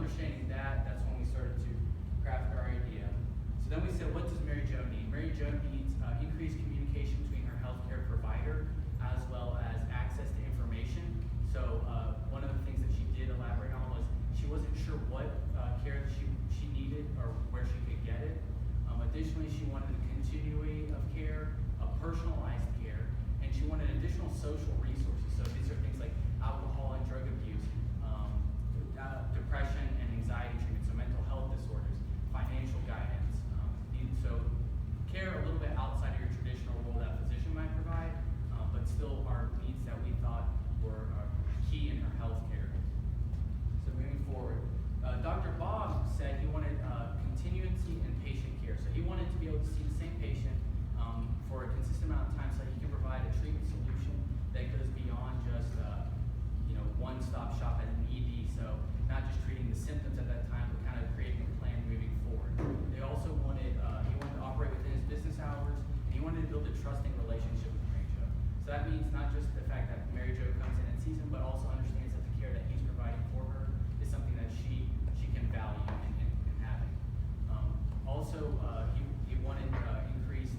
understanding that's when we started to craft our idea. So then we said, what does Mary Jo need? Mary Jo needs increased communication between her healthcare provider as well as access to information. So one of the things that she did elaborate on was she wasn't sure what care she needed or where she could get it. Additionally, she wanted a continuity of care, a personalized care, and she wanted additional social resources. So these are things like alcohol and drug abuse, depression and anxiety treatment, so mental health disorders, financial guidance. So care a little bit outside of your traditional role that a physician might provide, but still are needs that we thought were key in her health care. So moving forward, Dr. Bob said he wanted continuity in patient care. So he wanted to be able to see the same patient for a consistent amount of time so he can provide a treatment solution that goes beyond just one-stop shop at an ED. So not just treating the symptoms at that time, but kind of creating a plan moving forward. They also wanted, he wanted to operate within his business hours, and he wanted to build a trusting relationship with Mary Jo. So that means not just the fact that Mary Jo comes in and sees him, but also understands that the care that he's providing for her is something that she can value in having. Also, he wanted increased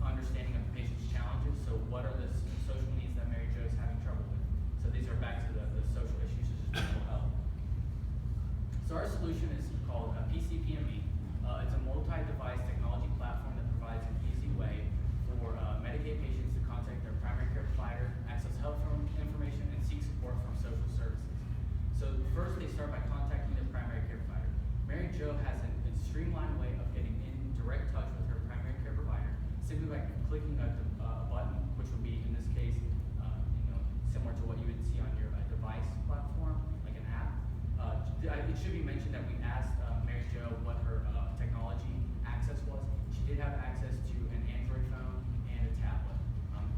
understanding of the patient's challenges. So what are the social needs that Mary Jo is having trouble with? So these are back to the social issues such as mental health. So our solution is called PCPME. It's a multi-device technology platform that provides an easy way for Medicaid patients to contact their primary care provider, access health information, and seek support from social services. So first they start by contacting their primary care provider. Mary Jo has a streamlined way of getting in direct touch with her primary care provider simply by clicking a button, which would be, in this case, similar to what you would see on your device platform, like an app. It should be mentioned that we asked Mary Jo what her technology access was. She did have access to an Android phone and a tablet,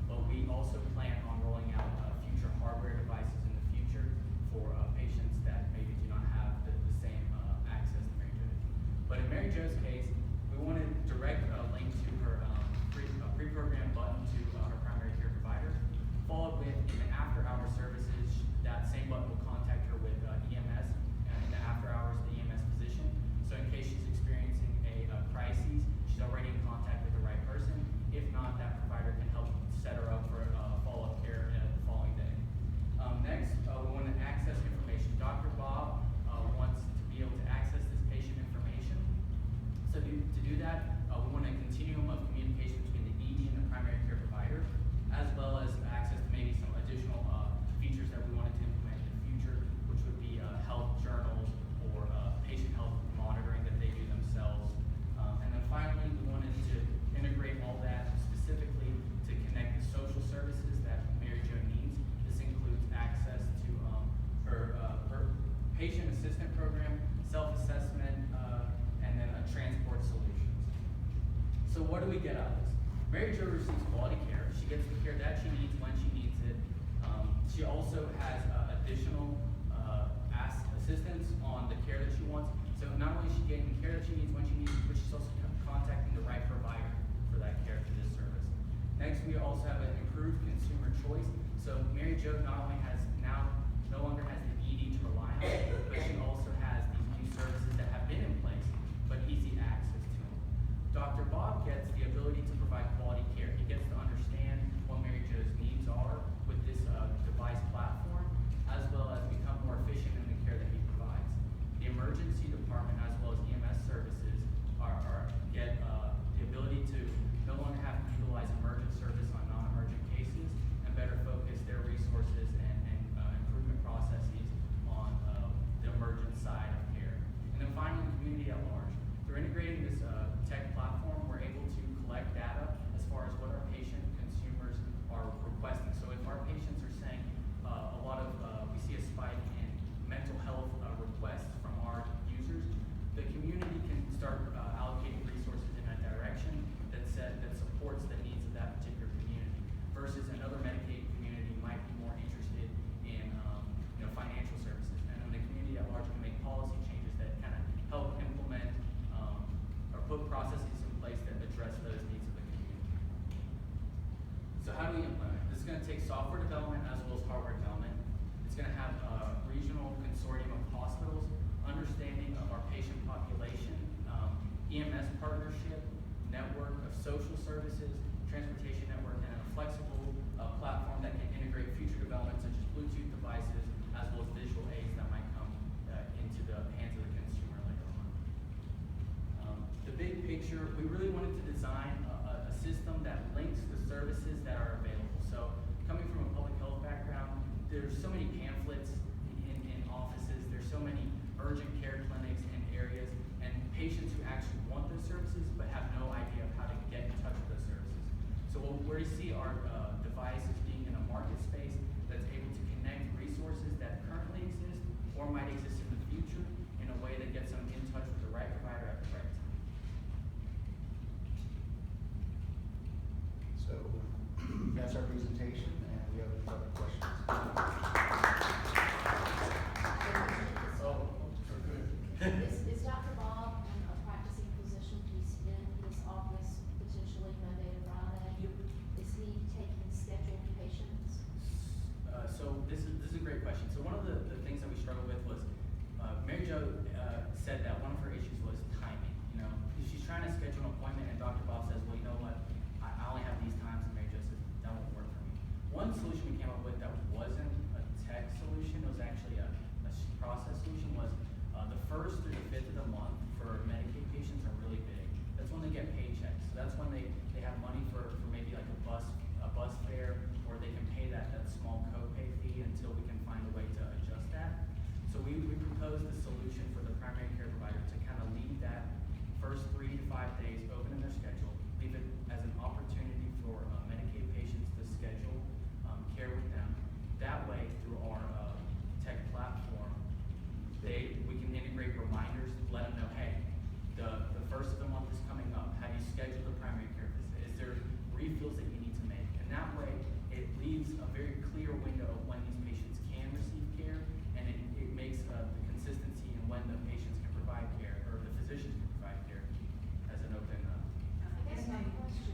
but we also plan on rolling out future hardware devices in the future for patients that maybe do not have the same access that Mary Jo did. But in Mary Jo's case, we wanted to direct a link to her pre-programmed button to her primary care provider, followed with in the after-hour services, that same button will contact her with EMS, and in the after hours, the EMS physician. So in case she's experiencing a crisis, she's already in contact with the right person. If not, that provider can help set her up for follow-up care the following day. Next, we want to access information. Dr. Bob wants to be able to access this patient information. So to do that, we want a continuum of communication between the ED and the primary care provider, as well as access to maybe some additional features that we wanted to implement in the future, which would be health journals or patient health monitoring that they do themselves. And then finally, we wanted to integrate all that specifically to connect the social services that Mary Jo needs. This includes access to her patient assistant program, self-assessment, and then transport solutions. So what do we get out of this? Mary Jo receives quality care. She gets the care that she needs when she needs it. She also has additional assistance on the care that she wants. So not only is she getting the care that she needs when she needs it, but she's also contacting the right provider for that care for this service. Next, we also have an improved consumer choice. So Mary Jo not only has no longer has the ED to rely on, but she also has these new services that have been in place, but easy access to them. Dr. Bob gets the ability to provide quality care. He gets to understand what Mary Jo's needs are with this device platform, as well as become more efficient in the care that he provides. The emergency department, as well as EMS services, get the ability to no longer have to utilize emergent service on non-emergent cases and better focus their resources and improvement processes on the emergent side of care. And then finally, the community at large. Through integrating this tech platform, we're able to collect data as far as what our patient consumers are requesting. So if our patients are saying we see a spike in mental health requests from our users, the community can start allocating resources in that direction that supports the needs of that particular community, versus another Medicaid community might be more interested in financial services. And then the community at large can make policy changes that kind of help implement or put processes in place that address those needs of the community. So how do we implement? This is going to take software development as well as hardware development. It's going to have a regional consortium of hospitals, understanding of our patient population, EMS partnership, network of social services, transportation network, and a flexible platform that can integrate future developments such as Bluetooth devices, as well as visual aids that might come into the hands of the consumer later on. The big picture, we really wanted to design a system that links the services that are available. So coming from a public health background, there's so many pamphlets in offices, there's so many urgent care clinics and areas, and patients who actually want those services but have no idea of how to get in touch with those services. So where you see our device as being in a market space that's able to connect resources that currently exist or might exist in the future in a way that gets them in touch with the right provider at the right time. So that's our presentation, and we have other questions. Is Dr. Bob a practicing physician? He's in his office potentially Monday to Friday. Yep. Is he taking scheduled patients? So this is a great question. So one of the things that we struggled with was Mary Jo said that one of her issues was timing. You know, she's trying to schedule an appointment, and Dr. Bob says, well, you know what, I only have these times, and Mary Jo says, that won't work for me. One solution we came up with that wasn't a tech solution, it was actually a process solution, was the 1st through the 5th of the month for Medicaid patients are really big. That's when they get paychecks. So that's when they have money for maybe like a bus fare, or they can pay that small copay fee until we can find a way to adjust that. So we proposed a solution for the primary care provider to kind of leave that first 3 to 5 days open in their schedule, leave it as an opportunity for Medicaid patients to schedule care with them. That way, through our tech platform, we can integrate reminders, let them know, hey, the 1st of the month is coming up. Have you scheduled a primary care visit? Is there refills that you need to make? And that way, it leaves a very clear window of when these patients can receive care, and it makes the consistency in when the patients can provide care, or the physicians can provide care, as an open. I guess my question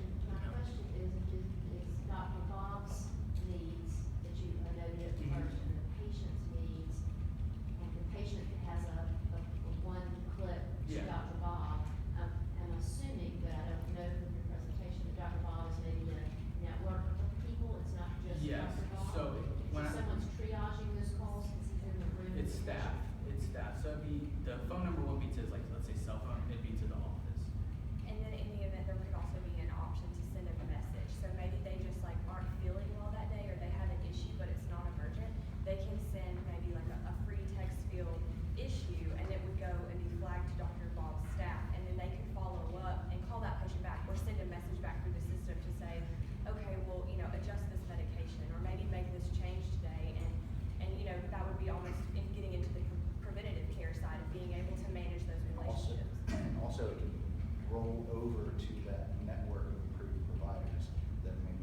is Dr. Bob's needs that you noted first, and the patient's needs, and the patient has a one-click to Yeah. Dr. Bob. I'm assuming, but I don't know from your presentation, that Dr. Bob is maybe a network of people. It's not just Yes. Dr. Bob. So when someone's triaging those calls because he's in the room. with It's the staff. patient. It's staff. So the phone number would be to, like, let's say cell phone. It'd be to the office. And then in the event, there could also be an option to send a message. So maybe they just like aren't feeling well that day, or they have an issue, but it's not emergent. They can send maybe like a free text field issue, and it would go and be flagged to Dr. Bob's staff, and then they could follow up and call that patient back, or send a message back through the system to say, okay, well, adjust this medication, or maybe make this change today, and that would be almost in getting into the preventative care side of being able to manage those relationships. Also, it can roll over to that network of approved providers that may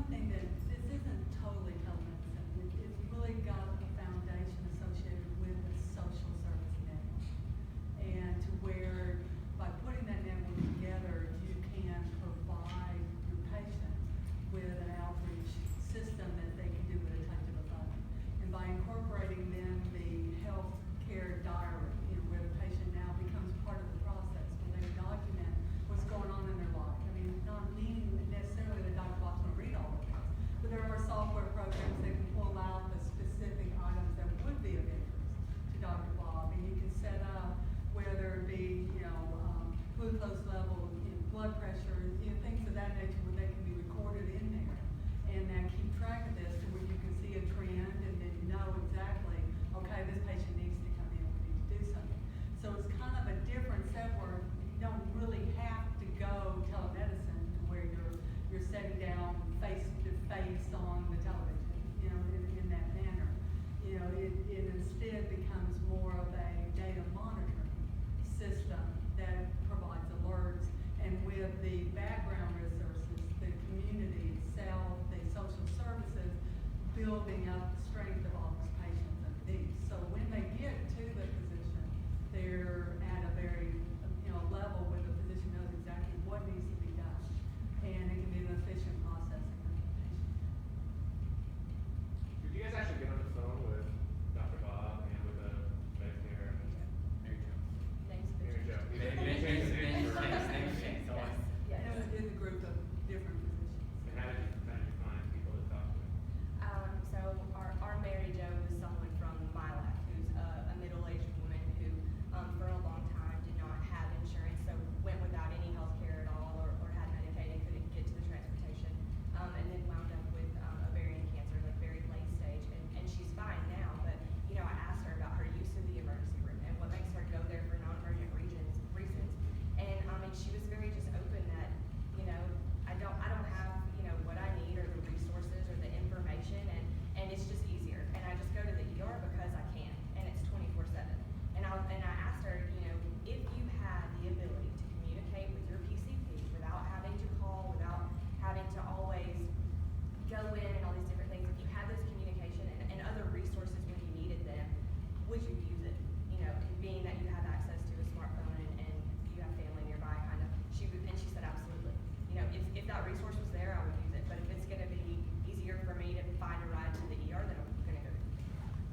one thing that, this isn't totally telemedicine, it's really got a foundation associated with the social service network. And to where, by putting that network together, you can provide your patient with an outreach system that they can do with a touch of a button. And by incorporating then the health care diary, where the patient now becomes part of the process, where they document what's going on in their life. I mean, not meaning necessarily that Dr. Bob's gonna read all of this, but there are software programs that can pull out the specific items that would be of interest to Dr. Bob, and you can set up whether it be, glucose level, blood pressure, things of that nature where they can be recorded in there, and then keep track of this to where you can see a trend and then know exactly, okay, this patient needs to come in, we need to do something. So it's kind of a different set where you don't really have to go telemedicine to where you're sitting down face to face on the television, in that manner. It instead becomes more of a data monitoring system that provides alerts, and with the background resources, the community itself, the social services, building up the strength of all those patients and needs. So when they get to the physician, they're at a very, level where the physician knows exactly what needs to be done, and it can be an efficient processing of the patient. Did you guys actually get on the phone with Dr. Bob and with the Medicare? Mary Jo. Name's Mary Jo. Name's changed a lot. Yes. And it is a group of different physicians. And how did you find people to talk to? So our Mary Jo was someone from my life, who's a middle-aged woman who, for a long time did not have insurance, so went without any health care at all, or had Medicaid and couldn't get to the transportation, and then wound up with ovarian cancer, like very late stage, and she's fine now, but, I asked her about her use of the emergency room and what makes her go there for non-emergent reasons, and, she was very just open that, I don't have, what I need or the resources or the information, and it's just easier, and I just go to the ER because I can, and it's 24/7. And I asked her, if you had the ability to communicate with your PCP without having to call, without having to always go in and all these different things, if you had this communication and other resources when you needed them, would you use it? Being that you have access to a smartphone and you have family nearby, kind of. She said absolutely. If that resource was there, I would use it. But if it's going to be easier for me to find a ride to the ER, then I'm going to go.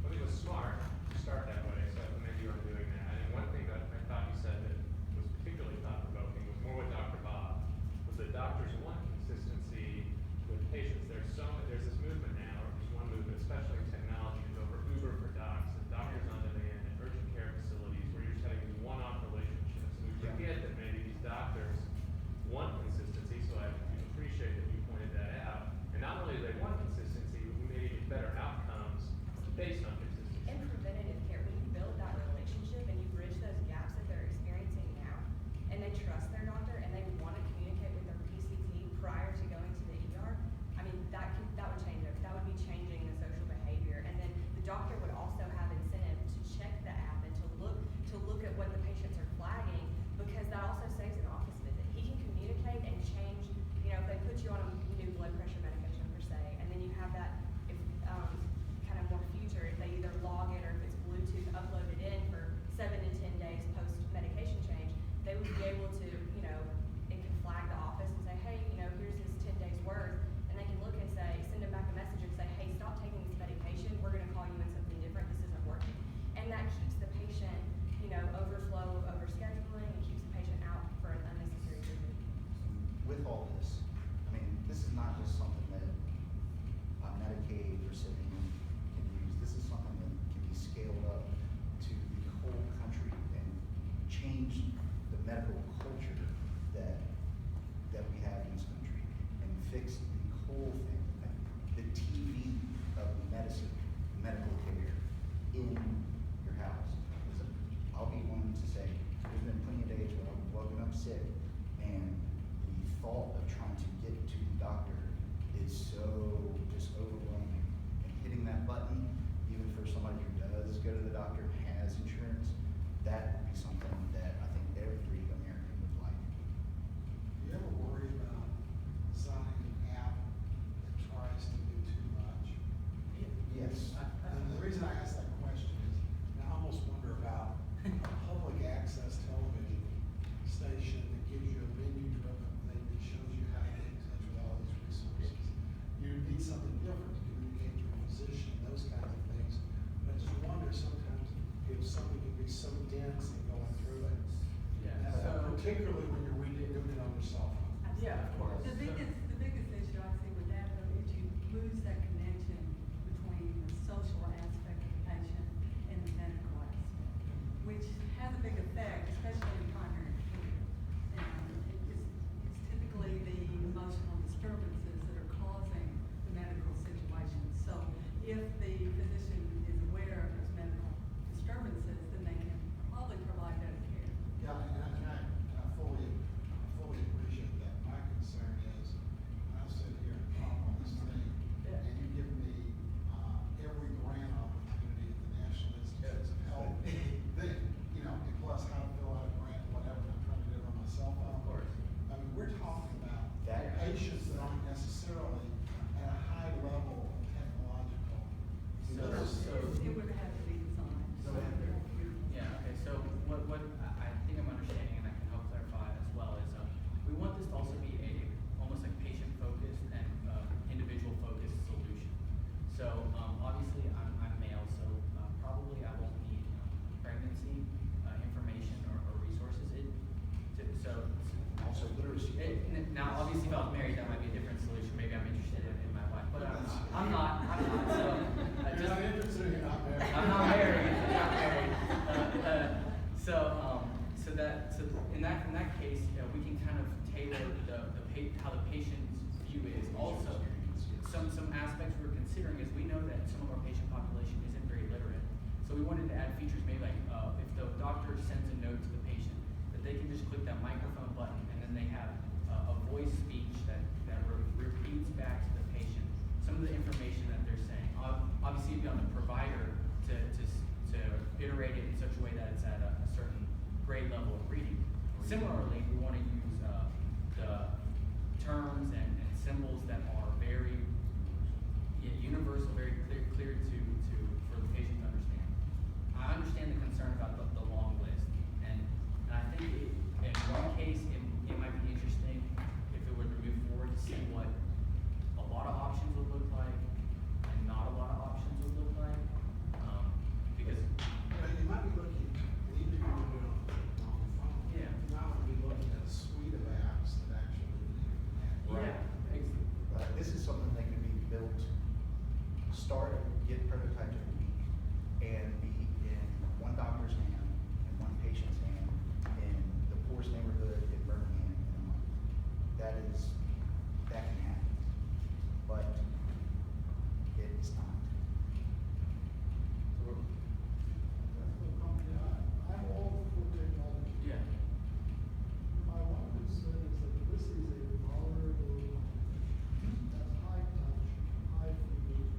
Well, it was smart to start that way, so maybe you are doing that. And one thing that I thought you said that was particularly thought-provoking was more with Dr. Bob, was that doctors want consistency with patients. There's this movement now, or there's one movement, especially in technology, is over Uber for docs, and doctors on demand, and urgent care facilities where you're setting these one-off relationships. And we forget that maybe these doctors want consistency, so I appreciate that you pointed that out. And not only do they want consistency, but we may get better outcomes based on consistency. And preventative care, when you build that relationship and you bridge those gaps that they're experiencing now, and they trust their doctor and they want to communicate with their PCP prior to going to the ER, that would change it. That would be changing the social behavior. And then the doctor would also have incentive to check the app and to look at what the patients are flagging, because that also saves an office visit. He can communicate and change, if they put you on a new blood pressure medication per se, and then you have that, if kind of more future, if they either log in or if it's Bluetooth uploaded in for 7 to 10 days post medication change, they would be able to, it can flag the office and say, hey, here's his 10 days worth, and they can look and say, send them back a message and say, hey, stop taking this medication, we're going to call you in something different, this isn't working. And that keeps the patient, overflow, overscheduling, and keeps the patient out for an unnecessary visit. With all this, this is not just something that a Medicaid recipient can use. This is something that can be scaled up to the whole country and change the medical culture that we have in this country and fix the whole thing. Like the TV of medical care in your house. I'll be one to say, there's been plenty of days where I've woken up sick, and the thought of trying to get to the doctor is so just overwhelming. And hitting that button, even for somebody who does go to the doctor, has insurance, that would be something that I think every American would like. Do you ever worry about designing an app that your cell phone. Yeah, of course. The biggest issue I see with that though is you lose that connection between the social aspect of the patient and the medical aspect, which has a big effect, especially in primary care. It's typically the emotional disturbances that are causing the medical situation. So if the physician is aware of those medical disturbances, then they can probably provide better care. Yeah, and I fully appreciate that. My concern is, I sit here and talk on this thing, Yeah. and you give me, every grant opportunity at the National Institutes of Health, thing, you know, and plus how to fill out a grant, whatever, I'm trying to do it on my cell phone. Of course. I mean, we're talking about That- patients that aren't necessarily at a high level of technological literacy. It would have to be designed. So- Yeah, okay, so what I think I'm understanding, and I can help clarify as well, is we want this to also be almost like patient-focused and individual-focused solution. So obviously I'm male, so probably I won't need pregnancy information or resources. Also literacy. Now, obviously, if I was married, that might be a different solution. Maybe I'm interested in my wife, but I'm not. So You're not interested, you're not married. I'm not married. I'm not married. So in that case, we can kind of tailor how the patient's view is. Also, some aspects we're considering is we know that some of our patient population isn't very literate. So we wanted to add features, maybe like if the doctor sends a note to the patient, that they can just click that microphone button and then they have a voice speech that repeats back to the patient some of the information that they're saying. Obviously, it'd be on the provider to iterate it in such a way that it's at a certain grade level of reading. Similarly, we want to use the terms and symbols that are very universal, very clear for the patient to understand. I understand the concern about the long list, and I think in one case it might be interesting if it were to move forward to see what a lot of options would look like and not a lot of options would look like, because You might be looking, even if you're doing it on the phone. Yeah. You might want to be looking at a suite of apps that actually connect. This is something that can be built, get prototyped in a week, and be in one doctor's hand and one patient's hand in the poorest neighborhood in Birmingham in a month. That can happen, but it's not. I'm all for technology. yeah. My one concern is that this is a vulnerable, that's high touch, high frequency.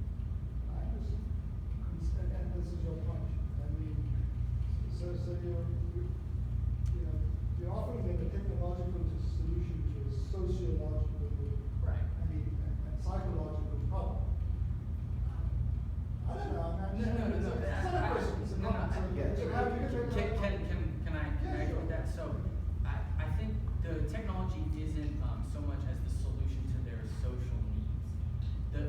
I just, and this is your point. I mean, so you're offering them a technological solution to a sociological, Right. and psychological problem. I don't know, I'm No. It's not a question, it's a No, no, comment. yeah. Can I agree with that? So I think the technology isn't so much as the solution to their social needs.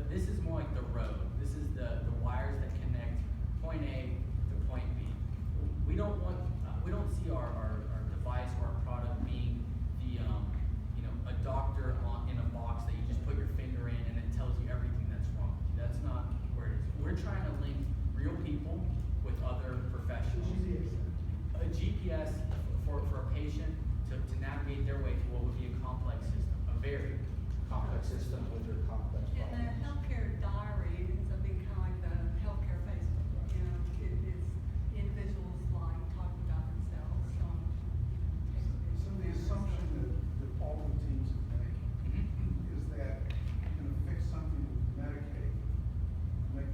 This is more like the road. This is the wires that connect point A to point B. We don't see our device or our product being the a doctor in a box that you just put your finger in and it tells you everything that's wrong with you. That's not where it is. We're trying to link real people with other professionals. A GPS for a patient to navigate their way through what would be a complex system, a very Complex system with their complex And the problems. healthcare diary is a big kind of like the healthcare Facebook. You know, it is individuals like talking about themselves. So the assumption that all the teams have made is that you're gonna fix something with Medicaid, make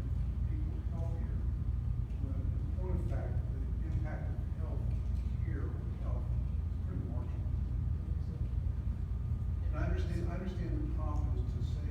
people healthier. When in point of fact, the impact of health here with health is pretty marginal. And I understand the prompt was to say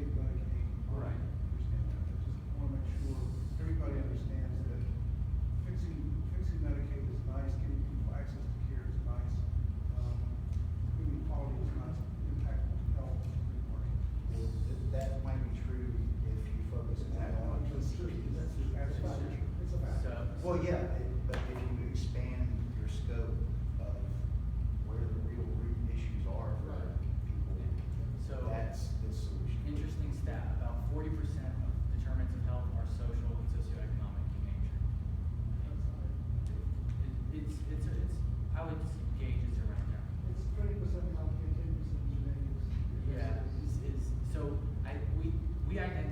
we identify